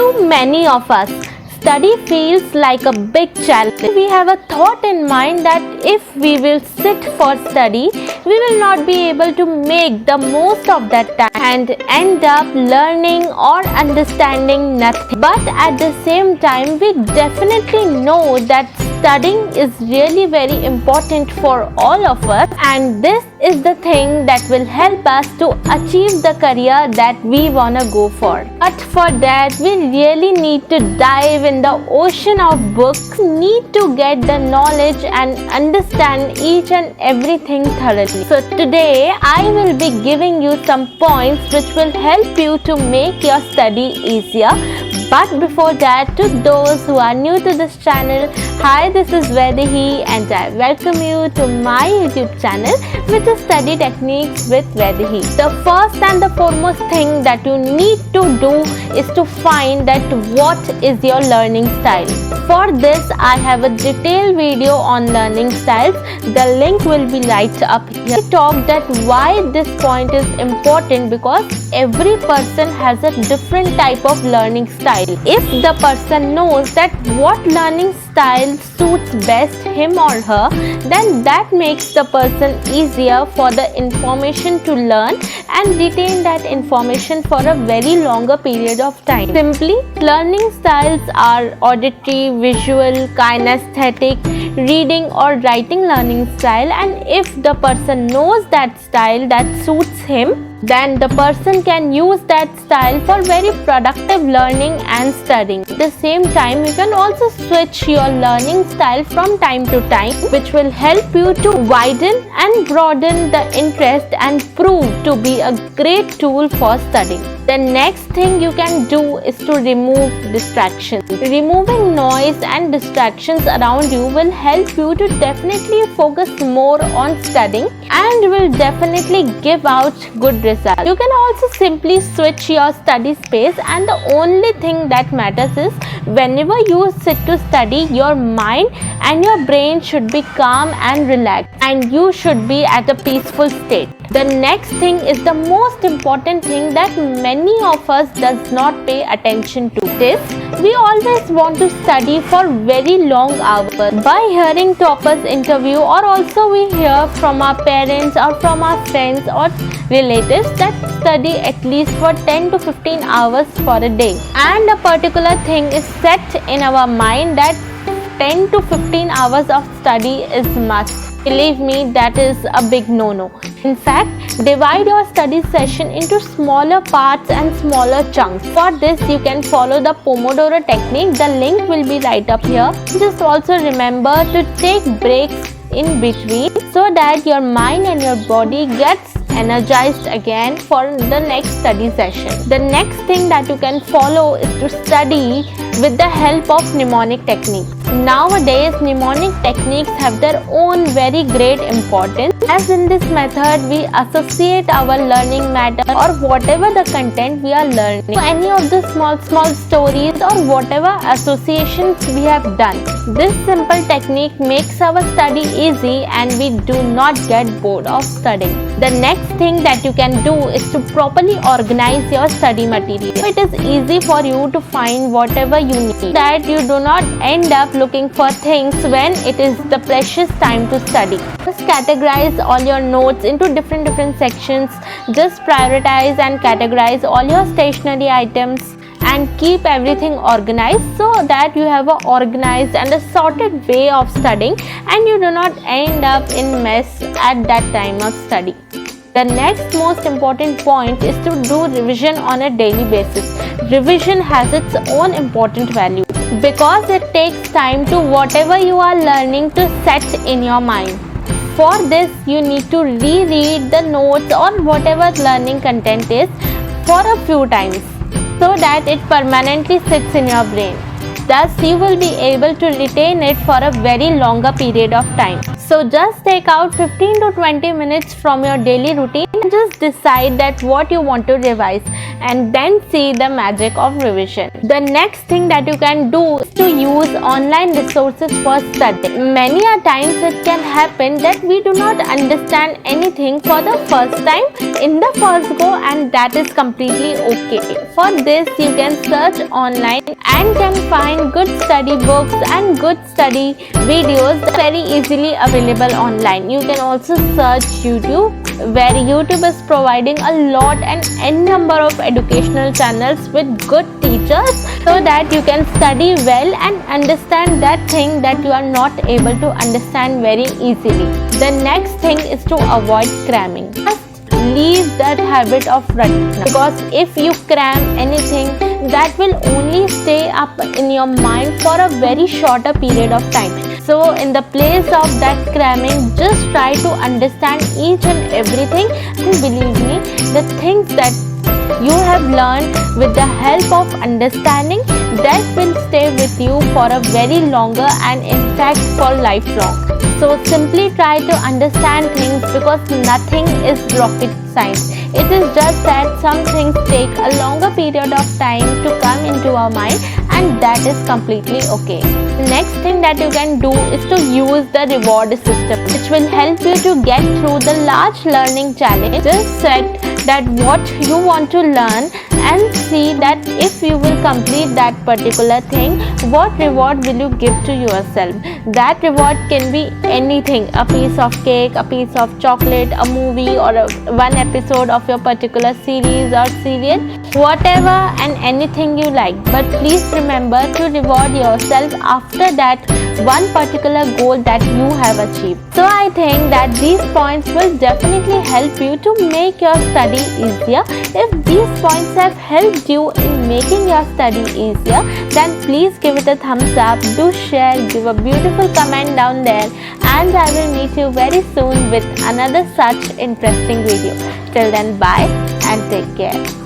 To many of us, study feels like a big challenge. We have a thought in mind that if we will sit for study, we will not be able to make the most of that time and end up learning or understanding nothing. But at the same time, we definitely know that studying is really very important for all of us, and this is the thing that will help us to achieve the career that we wanna go for. But for that, we really need to dive in the ocean of books, need to get the knowledge and understand each and everything thoroughly. So today I will be giving you some points which will help you to make your study easier. But before that, to those who are new to this channel, hi, this is Vaidehi and I welcome you to my YouTube channel, which is Study Techniques with Vaidehi. The first and the foremost thing that you need to do is to find that what is your learning style. For this, I have a detailed video on learning styles. The link will be right up here. I talked that why this point is important because every person has a different type of learning style. If the person knows that what learning style suits best him or her, then that makes the person easier for the information to learn and retain that information for a very longer period of time. Simply, learning styles are auditory, visual, kinesthetic, reading or writing learning style, and if the person knows that style that suits him, then the person can use that style for very productive learning and studying. At the same time, you can also switch your learning style from time to time, which will help you to widen and broaden the interest and prove to be a great tool for studying. The next thing you can do is to remove distractions. Removing noise and distractions around you will help you to definitely focus more on studying and will definitely give out good results. You can also simply switch your study space, and the only thing that matters is whenever you sit to study, your mind and your brain should be calm and relaxed, and you should be at a peaceful state. The next thing is the most important thing that many of us does not pay attention to. This, we always want to study for very long hours. By hearing toppers interview, or also we hear from our parents or from our friends or relatives that study at least for 10 to 15 hours for a day. And a particular thing is set in our mind that 10 to 15 hours of study is must. Believe me, that is a big no-no. In fact, divide your study session into smaller parts and smaller chunks. For this, you can follow the Pomodoro technique. The link will be right up here. Just also remember to take breaks in between so that your mind and your body gets energized again for the next study session. The next thing that you can follow is to study with the help of Knemonic Techniques. Nowadays, Knemonic Techniques have their own very great importance, as in this method we associate our learning matter or whatever the content we are learning to any of the small stories or whatever associations we have done. This simple technique makes our study easy and we do not get bored of studying. The next thing that you can do is to properly organize your study material. It is easy for you to find whatever you need, that you do not end up looking for things when it is the precious time to study. Just categorize all your notes into different sections. Just prioritize and categorize all your stationery items and keep everything organized so that you have an organized and a sorted way of studying and you do not end up in mess at that time of study. The next most important point is to do revision on a daily basis. Revision has its own important value because it takes time to whatever you are learning to set in your mind. For this, you need to reread the notes or whatever learning content is for a few times so that it permanently sits in your brain. Thus, you will be able to retain it for a very longer period of time. So just take out 15 to 20 minutes from your daily routine and just decide that what you want to revise, and then see the magic of revision. The next thing that you can do is to use online resources for study. Many a times it can happen that we do not understand anything for the first time in the first go, and that is completely okay. For this you can search online and can find good study books and good study videos very easily available online. You can also search YouTube, where YouTube is providing a lot and n number of educational channels with good teachers, so that you can study well and understand that thing that you are not able to understand very easily. The next thing is to avoid cramming. Just leave that habit of running, because if you cram anything, that will only stay up in your mind for a very shorter period of time. So in the place of that cramming, just try to understand each and everything, and believe me, the things that you have learned with the help of understanding, that will stay with you for a very longer and in fact for lifelong. So simply try to understand things, because nothing is rocket science. It is just that some things take a longer period of time to come into our mind, and that is completely okay. The next thing that you can do is to use the reward system, which will help you to get through the large learning challenge. Just set that what you want to learn and see that if you will complete that particular thing, what reward will you give to yourself. That reward can be anything: a piece of cake, a piece of chocolate, a movie, or one episode of your particular series or serial, whatever and anything you like. But please remember to reward yourself after that one particular goal that you have achieved. So I think that these points will definitely help you to make your study easier. If these points have helped you in making your study easier, then please give it a thumbs up, do share, give a beautiful comment down there, and I will meet you very soon with another such interesting video. Till then, bye and take care.